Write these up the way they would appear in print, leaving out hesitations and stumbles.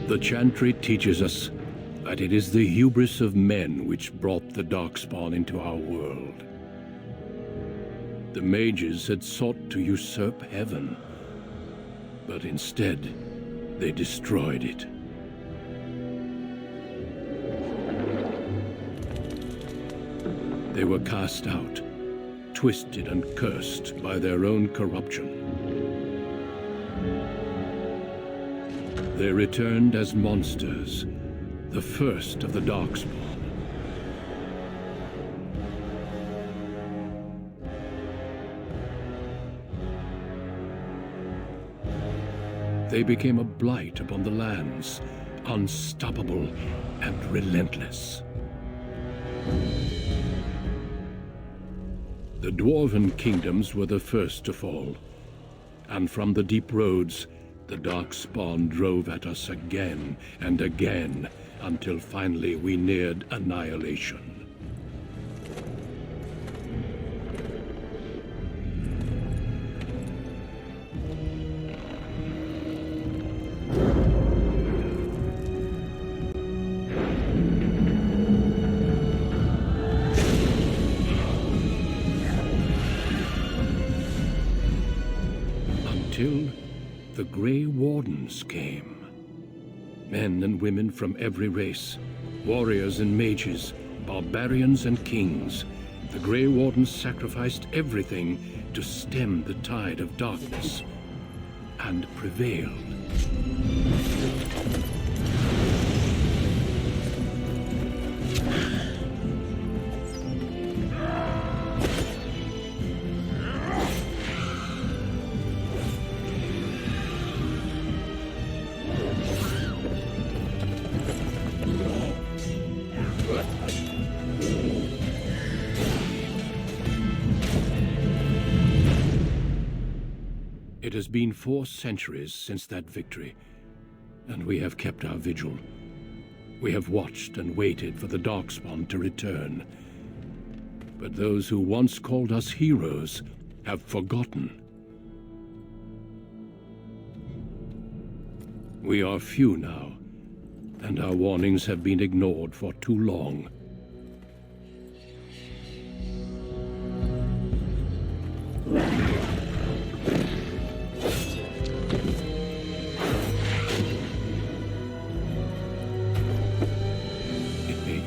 The chantry teaches us that it is the hubris of men which brought the darkspawn into our world. The mages had sought to usurp heaven, but instead they destroyed it. They were cast out, twisted and cursed by their own corruption. They returned as monsters, the first of the darkspawn. They became a blight upon the lands, unstoppable and relentless. The dwarven kingdoms were the first to fall, and from the deep roads, the darkspawn drove at us again and again, until finally we neared annihilation. Until the Grey Wardens came. Men and women from every race, warriors and mages, barbarians and kings. The Grey Wardens sacrificed everything to stem the tide of darkness, and prevailed. It has been 4 centuries since that victory, and we have kept our vigil. We have watched and waited for the darkspawn to return. But those who once called us heroes have forgotten. We are few now, and our warnings have been ignored for too long.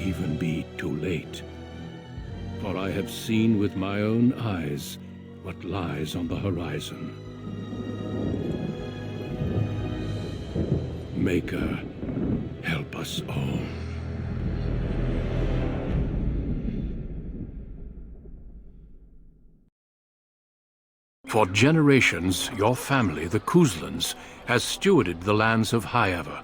Even be too late. For I have seen with my own eyes what lies on the horizon. Maker, help us all. For generations, your family, the Couslands, has stewarded the lands of Highever,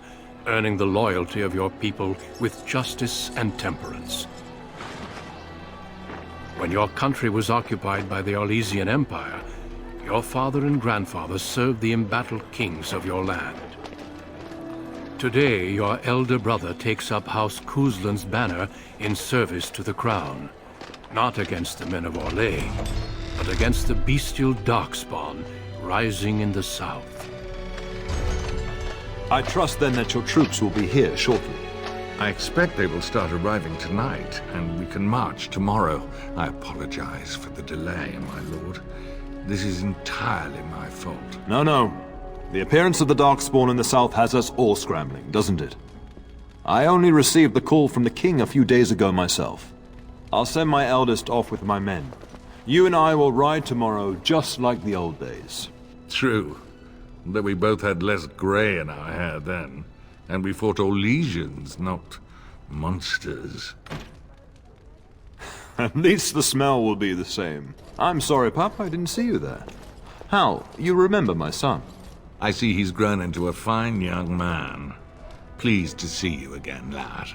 earning the loyalty of your people with justice and temperance. When your country was occupied by the Orlesian Empire, your father and grandfather served the embattled kings of your land. Today, your elder brother takes up House Cousland's banner in service to the crown, not against the men of Orlais, but against the bestial darkspawn rising in the south. I trust then that your troops will be here shortly. I expect they will start arriving tonight, and we can march tomorrow. I apologize for the delay, my lord. This is entirely my fault. No. The appearance of the darkspawn in the south has us all scrambling, doesn't it? I only received the call from the king a few days ago myself. I'll send my eldest off with my men. You and I will ride tomorrow just like the old days. True. Though we both had less grey in our hair then, and we fought Orlesians, not monsters. At least the smell will be the same. I'm sorry, Pup, I didn't see you there. Hal, you remember my son? I see he's grown into a fine young man. Pleased to see you again, lad.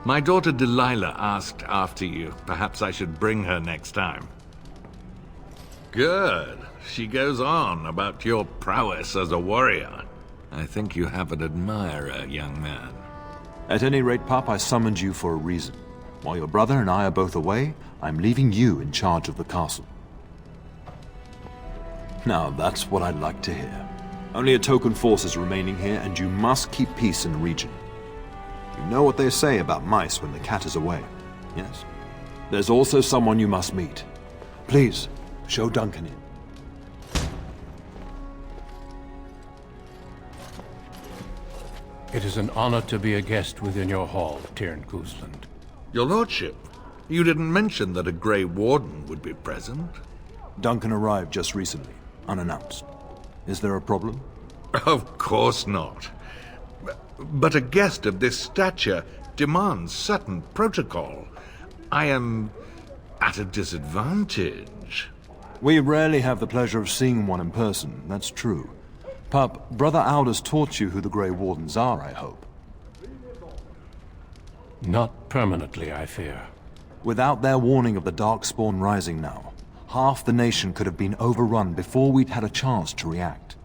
My daughter Delilah asked after you. Perhaps I should bring her next time. Good. She goes on about your prowess as a warrior. I think you have an admirer, young man. At any rate, Pop, I summoned you for a reason. While your brother and I are both away, I'm leaving you in charge of the castle. Now, that's what I'd like to hear. Only a token force is remaining here, and you must keep peace in the region. You know what they say about mice when the cat is away, yes? There's also someone you must meet. Please, show Duncan in. It is an honor to be a guest within your hall, Teyrn Cousland. Your lordship, you didn't mention that a Grey Warden would be present. Duncan arrived just recently, unannounced. Is there a problem? Of course not. But a guest of this stature demands certain protocol. I am at a disadvantage. We rarely have the pleasure of seeing one in person, that's true. Pup, Brother Aldous taught you who the Grey Wardens are, I hope. Not permanently, I fear. Without their warning of the darkspawn rising now, half the nation could have been overrun before we'd had a chance to react.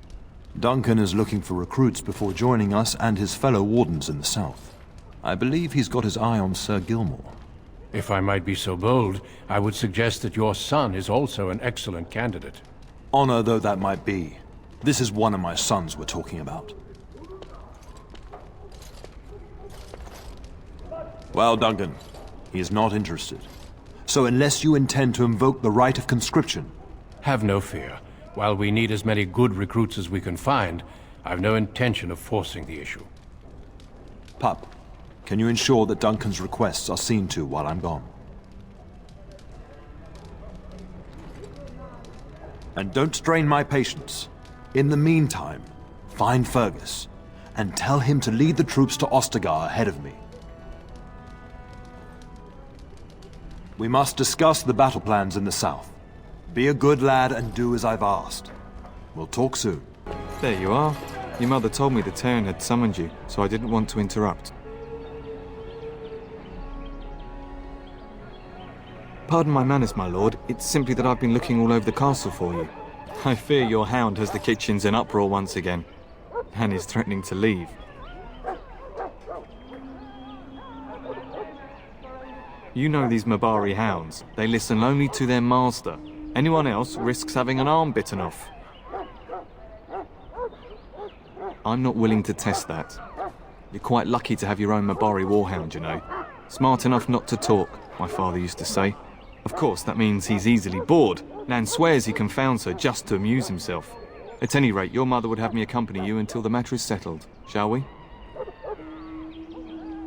Duncan is looking for recruits before joining us and his fellow wardens in the south. I believe he's got his eye on Sir Gilmore. If I might be so bold, I would suggest that your son is also an excellent candidate. Honor though that might be, this is one of my sons we're talking about. Well, Duncan, he is not interested. So unless you intend to invoke the right of conscription... Have no fear. While we need as many good recruits as we can find, I've no intention of forcing the issue. Pup, can you ensure that Duncan's requests are seen to while I'm gone? And don't strain my patience. In the meantime, find Fergus, and tell him to lead the troops to Ostagar ahead of me. We must discuss the battle plans in the south. Be a good lad and do as I've asked. We'll talk soon. There you are. Your mother told me the Teyrn had summoned you, so I didn't want to interrupt. Pardon my manners, my lord. It's simply that I've been looking all over the castle for you. I fear your hound has the kitchens in uproar once again, and is threatening to leave. You know these Mabari hounds. They listen only to their master. Anyone else risks having an arm bitten off. I'm not willing to test that. You're quite lucky to have your own Mabari warhound, you know. Smart enough not to talk, my father used to say. Of course, that means he's easily bored. Nan swears he confounds her just to amuse himself. At any rate, your mother would have me accompany you until the matter is settled, shall we?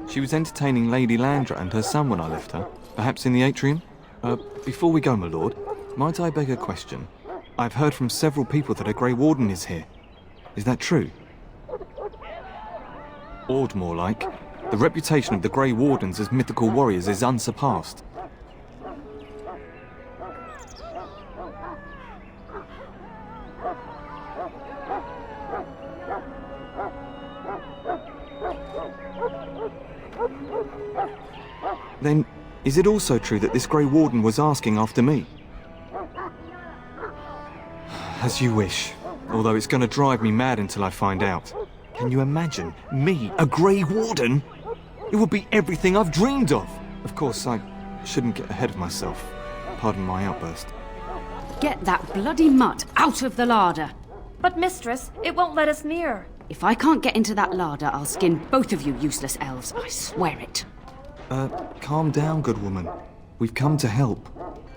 She was entertaining Lady Landra and her son when I left her, perhaps in the atrium? Before we go, my lord, might I beg a question? I've heard from several people that a Grey Warden is here. Is that true? Or more like, the reputation of the Grey Wardens as mythical warriors is unsurpassed. Then, is it also true that this Grey Warden was asking after me? As you wish, although it's going to drive me mad until I find out. Can you imagine? Me, a Grey Warden? It would be everything I've dreamed of. Of course, I shouldn't get ahead of myself. Pardon my outburst. Get that bloody mutt out of the larder. But mistress, it won't let us near. If I can't get into that larder, I'll skin both of you useless elves, I swear it. Calm down, good woman. We've come to help.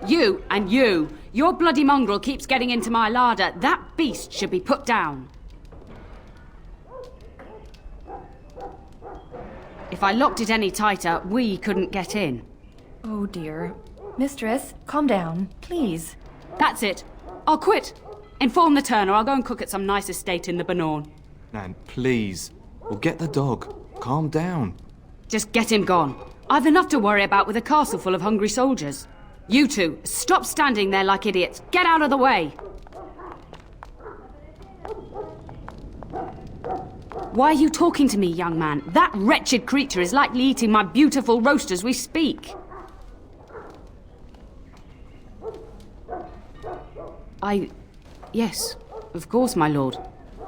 You and you! Your bloody mongrel keeps getting into my larder. That beast should be put down. If I locked it any tighter, we couldn't get in. Oh dear. Mistress, calm down, please. That's it. I'll quit. Inform the turner. I'll go and cook at some nice estate in the Banorn. Nan, please. We'll get the dog. Calm down. Just get him gone. I've enough to worry about with a castle full of hungry soldiers. You two, stop standing there like idiots. Get out of the way. Why are you talking to me, young man? That wretched creature is likely eating my beautiful roast as we speak. Yes, of course, my lord.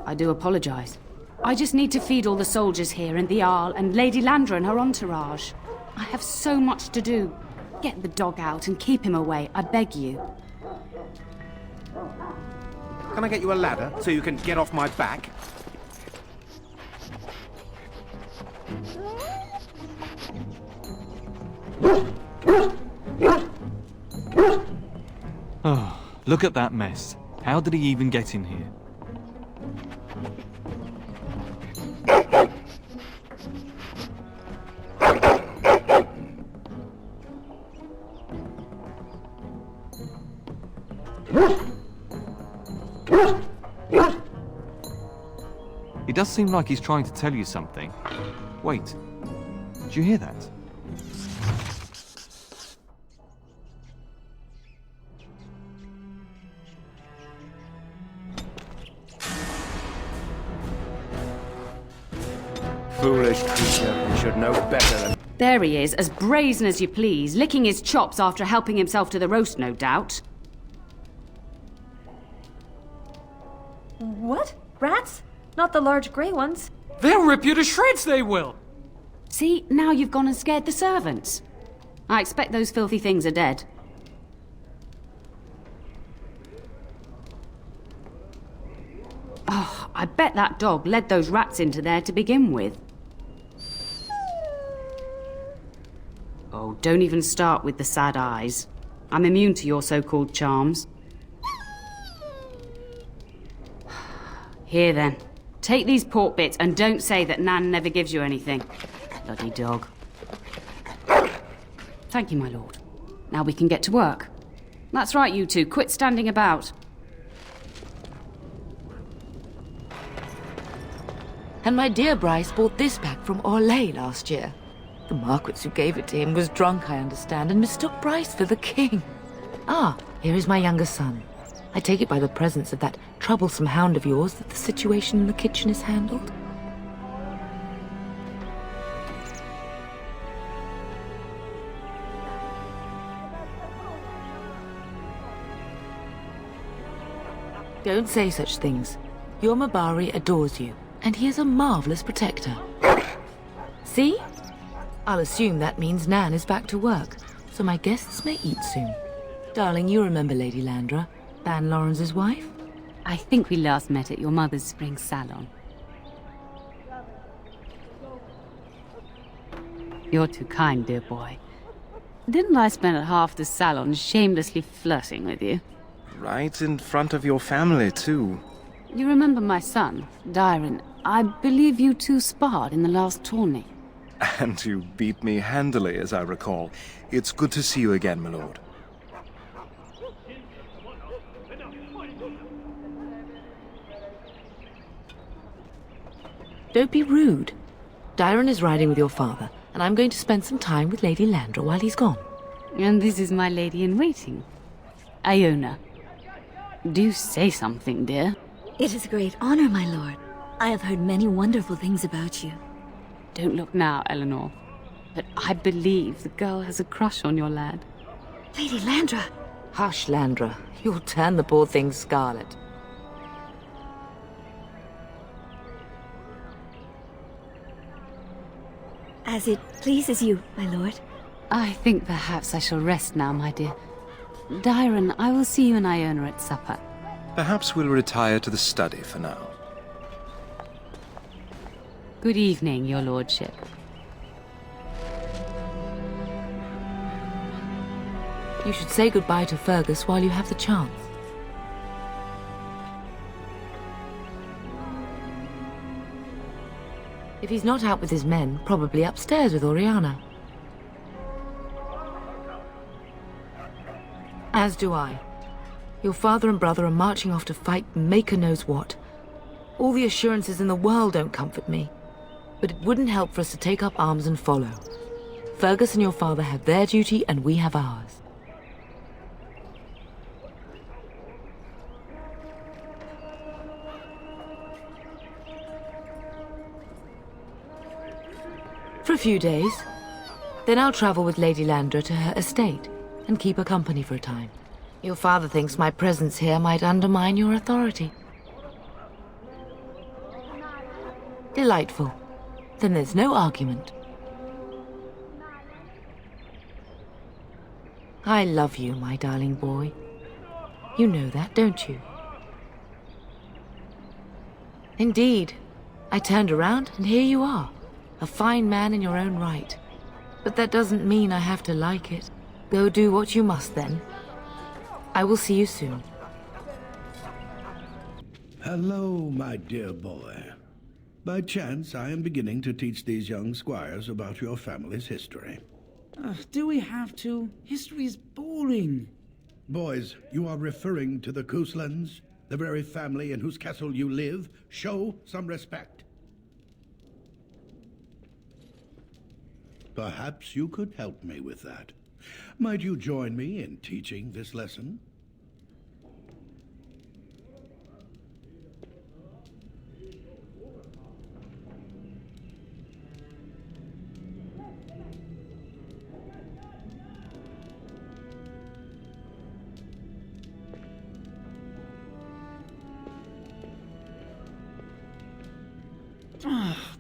I do apologize. I just need to feed all the soldiers here and the Jarl and Lady Landra and her entourage. I have so much to do. Get the dog out and keep him away, I beg you. Can I get you a ladder so you can get off my back? Oh, look at that mess. How did he even get in here? It does seem like he's trying to tell you something. Wait, did you hear that? Foolish creature, you should know better than... There he is, as brazen as you please, licking his chops after helping himself to the roast, no doubt. What? Rats? Not the large grey ones. They'll rip you to shreds, they will! See, now you've gone and scared the servants. I expect those filthy things are dead. Oh, I bet that dog led those rats into there to begin with. Oh, don't even start with the sad eyes. I'm immune to your so-called charms. Here then. Take these pork bits and don't say that Nan never gives you anything. Bloody dog. Thank you, my lord. Now we can get to work. That's right, you two. Quit standing about. And my dear Bryce bought this back from Orlais last year. The Marquis who gave it to him was drunk, I understand, and mistook Bryce for the king. Ah, here is my younger son. I take it by the presence of that troublesome hound of yours that the situation in the kitchen is handled. Don't say such things. Your Mabari adores you, and he is a marvelous protector. See? I'll assume that means Nan is back to work, so my guests may eat soon. Darling, you remember Lady Landra, Ban Lawrence's wife? I think we last met at your mother's spring salon. You're too kind, dear boy. Didn't I spend half the salon shamelessly flirting with you? Right in front of your family, too. You remember my son, Teyrn. I believe you two sparred in the last tourney. And you beat me handily, as I recall. It's good to see you again, my lord. Don't be rude. Teyrn is riding with your father, and I'm going to spend some time with Lady Landra while he's gone. And this is my lady-in-waiting, Iona. Do say something, dear. It is a great honor, my lord. I have heard many wonderful things about you. Don't look now, Eleanor. But I believe the girl has a crush on your lad. Lady Landra! Hush, Landra. You'll turn the poor thing scarlet. As it pleases you, my lord. I think perhaps I shall rest now, my dear. Teyrn, I will see you and Iona at supper. Perhaps we'll retire to the study for now. Good evening, your lordship. You should say goodbye to Fergus while you have the chance. If he's not out with his men, probably upstairs with Oriana. As do I. Your father and brother are marching off to fight Maker knows what. All the assurances in the world don't comfort me. But it wouldn't help for us to take up arms and follow. Fergus and your father have their duty, and we have ours. For a few days. Then I'll travel with Lady Landra to her estate and keep her company for a time. Your father thinks my presence here might undermine your authority. Delightful. Then there's no argument. I love you, my darling boy. You know that, don't you? Indeed. I turned around, and here you are. A fine man in your own right. But that doesn't mean I have to like it. Go do what you must, then. I will see you soon. Hello, my dear boy. By chance, I am beginning to teach these young squires about your family's history. Do we have to? History is boring. Boys, you are referring to the Couslands, the very family in whose castle you live. Show some respect. Perhaps you could help me with that. Might you join me in teaching this lesson?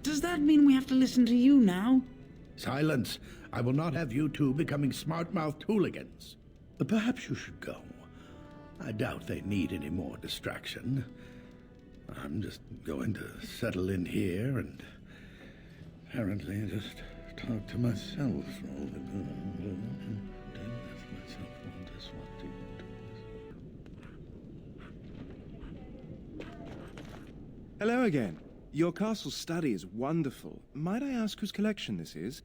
Does that mean we have to listen to you now? Silence! I will not have you two becoming smart-mouthed hooligans. Perhaps you should go. I doubt they need any more distraction. I'm just going to settle in here and apparently just talk to myself. Hello again. Your castle study is wonderful. Might I ask whose collection this is?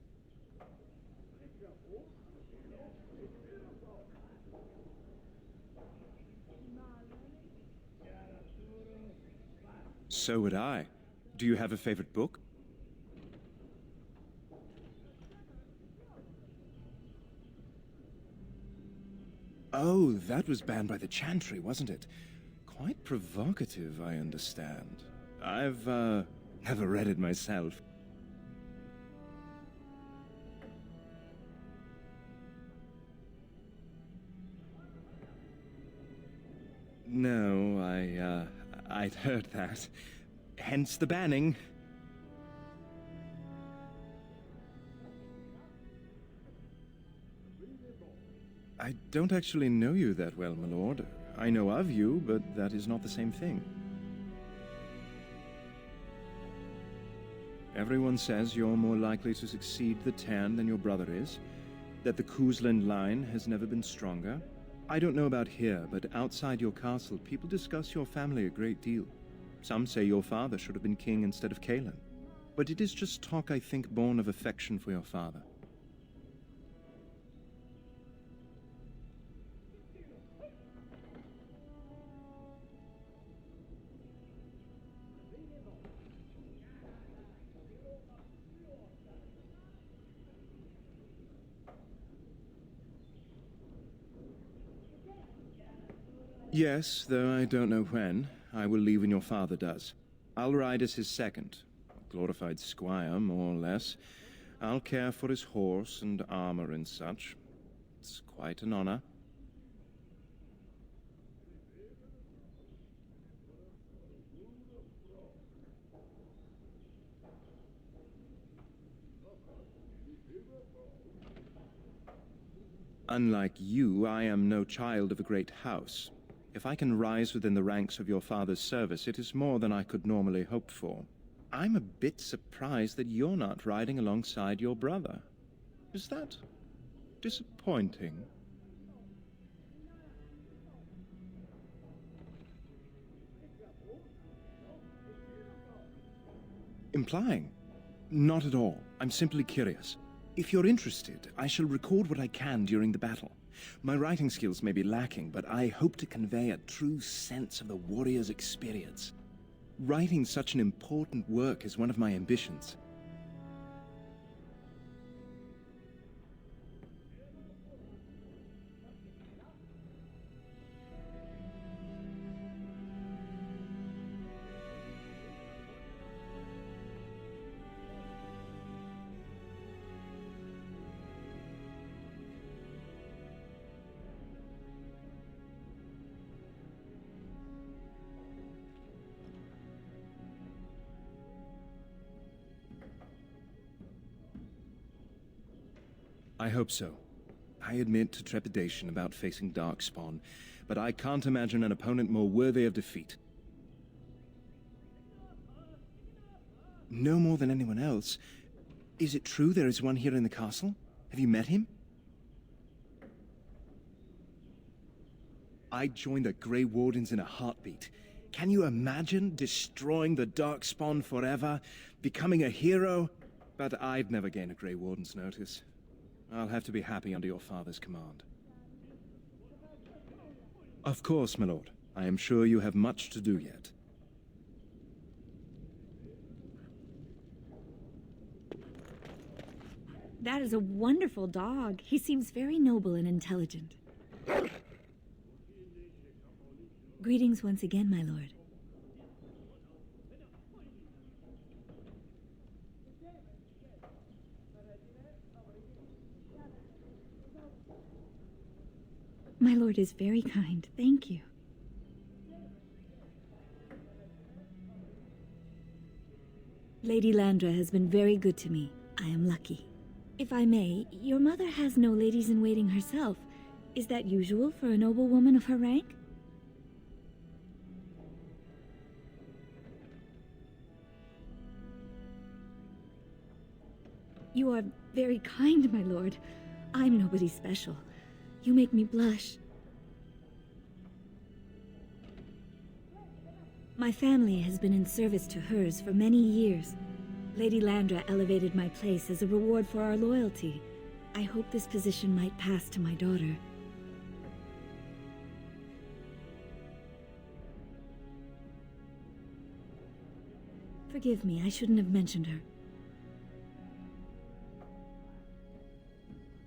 So would I. Do you have a favorite book? Oh, that was banned by the Chantry, wasn't it? Quite provocative, I understand. I've, never read it myself. No, I'd heard that. Hence the banning. I don't actually know you that well, my lord. I know of you, but that is not the same thing. Everyone says you're more likely to succeed the Teyrn than your brother is, that the Cousland line has never been stronger. I don't know about here, but outside your castle, people discuss your family a great deal. Some say your father should have been king instead of Cailan. But it is just talk, I think, born of affection for your father. Yes, though I don't know when. I will leave when your father does. I'll ride as his second. A glorified squire, more or less. I'll care for his horse and armor and such. It's quite an honor. Unlike you, I am no child of a great house. If I can rise within the ranks of your father's service, it is more than I could normally hope for. I'm a bit surprised that you're not riding alongside your brother. Is that disappointing? Implying? Not at all. I'm simply curious. If you're interested, I shall record what I can during the battle. My writing skills may be lacking, but I hope to convey a true sense of the warrior's experience. Writing such an important work is one of my ambitions. I hope so. I admit to trepidation about facing darkspawn, but I can't imagine an opponent more worthy of defeat. no more than anyone else. Is it true there is one here in the castle? Have you met him? I'd join the Grey Wardens in a heartbeat. Can you imagine destroying the darkspawn forever, becoming a hero? But I'd never gain a Grey Warden's notice. I'll have to be happy under your father's command. Of course, my lord. I am sure you have much to do yet. That is a wonderful dog. He seems very noble and intelligent. Greetings once again, my lord. My lord is very kind. Thank you. Lady Landra has been very good to me. I am lucky. If I may, your mother has no ladies-in-waiting herself. Is that usual for a noblewoman of her rank? You are very kind, my lord. I'm nobody special. You make me blush. My family has been in service to hers for many years. Lady Landra elevated my place as a reward for our loyalty. I hope this position might pass to my daughter. Forgive me, I shouldn't have mentioned her.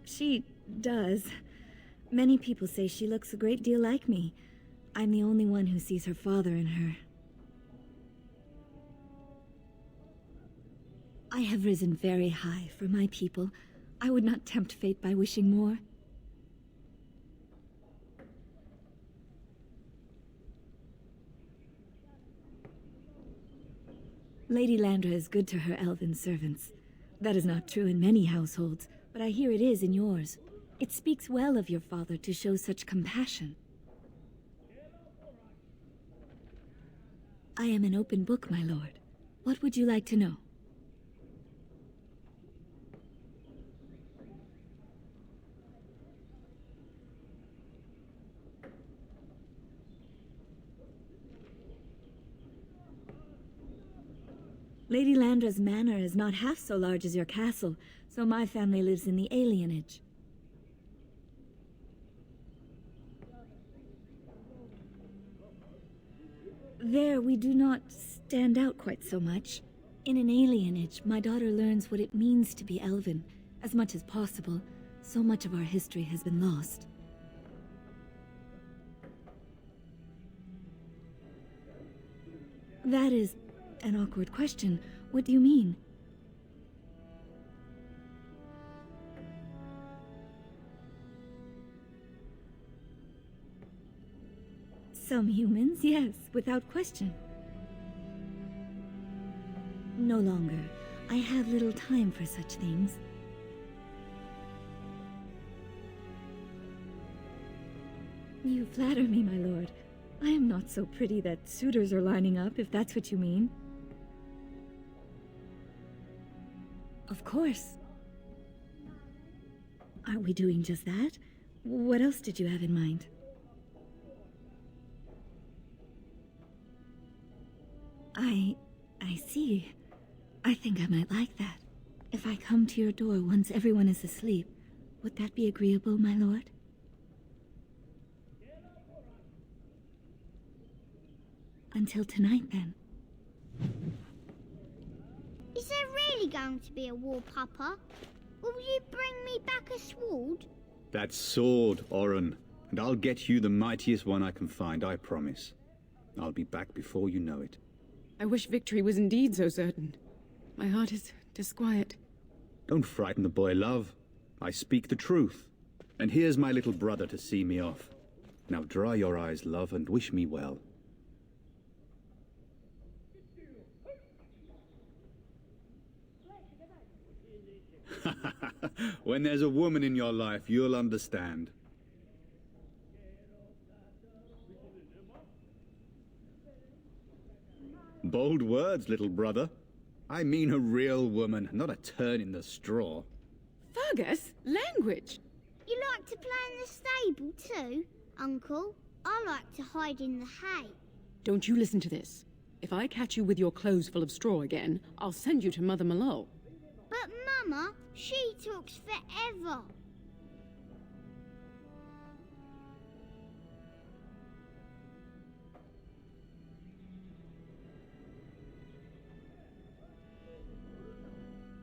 She does. Many people say she looks a great deal like me. I'm the only one who sees her father in her. I have risen very high for my people. I would not tempt fate by wishing more. Lady Landra is good to her elven servants. That is not true in many households, but I hear it is in yours. It speaks well of your father to show such compassion. I am an open book, my lord. What would you like to know? Lady Landra's manor is not half so large as your castle, so my family lives in the alienage. There, we do not stand out quite so much. In an alienage, my daughter learns what it means to be elven, as much as possible. So much of our history has been lost. That is an awkward question. What do you mean? Some humans, yes, without question. No longer. I have little time for such things. You flatter me, my lord. I am not so pretty that suitors are lining up, if that's what you mean. Of course. Aren't we doing just that? What else did you have in mind? I see. I think I might like that. If I come to your door once everyone is asleep, would that be agreeable, my lord? Until tonight, then. Is there really going to be a war, Papa? Will you bring me back a sword? That sword, Oren. And I'll get you the mightiest one I can find, I promise. I'll be back before you know it. I wish victory was indeed so certain. My heart is disquiet. Don't frighten the boy, love. I speak the truth. And here's my little brother to see me off. Now dry your eyes, love, and wish me well. When there's a woman in your life, you'll understand. Bold words, little brother. I mean a real woman, not a turn in the straw. Fergus, language! You like to play in the stable too, Uncle? I like to hide in the hay. Don't you listen to this. If I catch you with your clothes full of straw again, I'll send you to Mother Mallow. But Mama, she talks forever.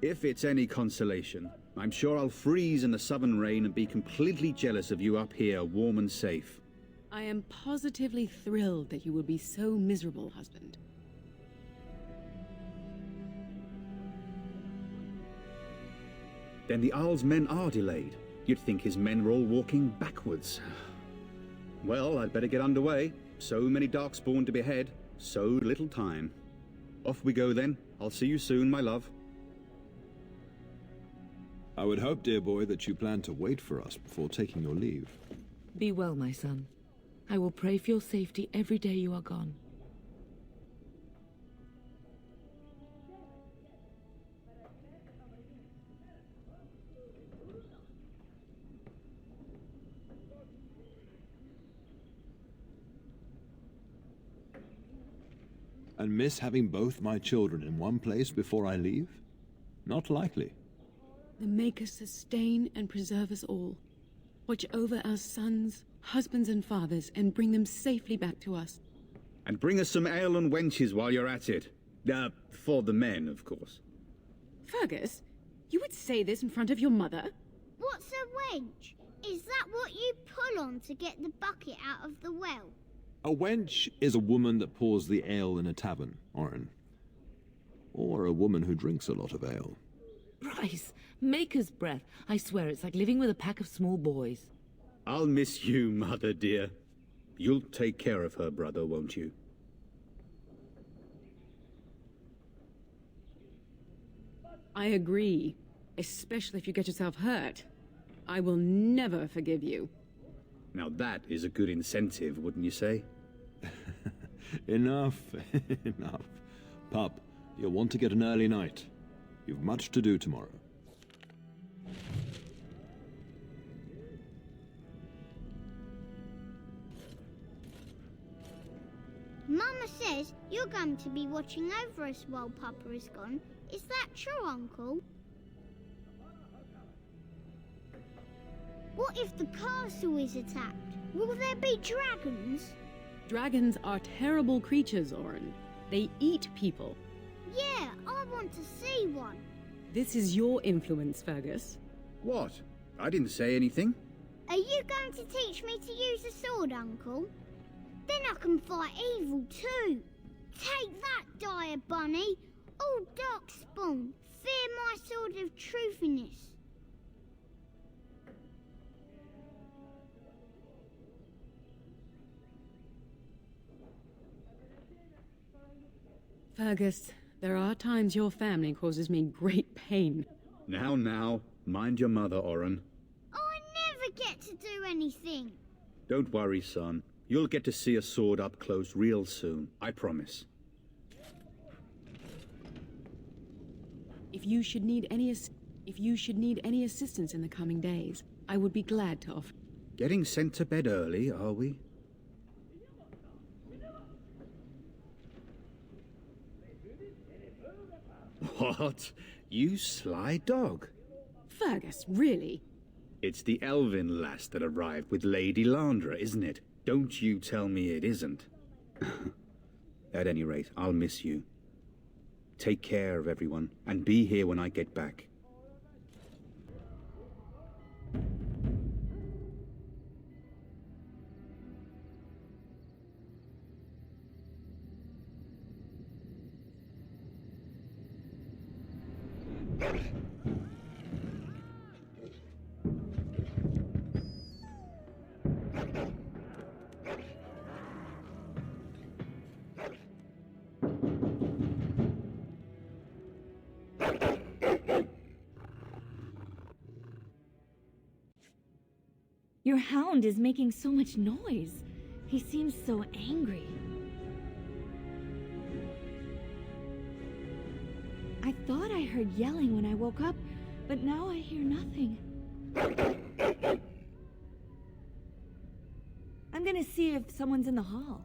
If it's any consolation, I'm sure I'll freeze in the southern rain and be completely jealous of you up here, warm and safe. I am positively thrilled that you will be so miserable, husband. Then the Jarl's men are delayed. You'd think his men were all walking backwards. Well, I'd better get underway. So many darkspawn to behead, so little time. Off we go then. I'll see you soon, my love. I would hope, dear boy, that you plan to wait for us before taking your leave. Be well, my son. I will pray for your safety every day you are gone. And miss having both my children in one place before I leave? Not likely. The Maker sustain and preserve us all. Watch over our sons, husbands and fathers, and bring them safely back to us. And bring us some ale and wenches while you're at it. For the men, of course. Fergus, you would say this in front of your mother? What's a wench? Is that what you pull on to get the bucket out of the well? A wench is a woman that pours the ale in a tavern, Oren. Or a woman who drinks a lot of ale. Bryce, Maker's breath. I swear it's like living with a pack of small boys. I'll miss you, mother dear. You'll take care of her, brother, won't you? I agree. Especially if you get yourself hurt. I will never forgive you. Now that is a good incentive, wouldn't you say? Enough, enough. Pup, you'll want to get an early night. You've much to do tomorrow. Mama says you're going to be watching over us while Papa is gone. Is that true, Uncle? What if the castle is attacked? Will there be dragons? Dragons are terrible creatures, Oren. They eat people. Yeah, I want to see one. This is your influence, Fergus. What? I didn't say anything. Are you going to teach me to use a sword, Uncle? Then I can fight evil too. Take that, dire bunny. Oh, darkspawn, fear my sword of truthiness. Fergus, there are times your family causes me great pain. Now, mind your mother, Oren. I never get to do anything. Don't worry, son. You'll get to see a sword up close real soon, I promise. If you should need any assistance in the coming days, I would be glad to offer. Getting sent to bed early, are we? What? You sly dog? Fergus, really? It's the elven lass that arrived with Lady Landra, isn't it? Don't you tell me it isn't. At any rate, I'll miss you. Take care of everyone, and be here when I get back. Your hound is making so much noise. He seems so angry. I thought I heard yelling when I woke up, but now I hear nothing. I'm gonna see if someone's in the hall.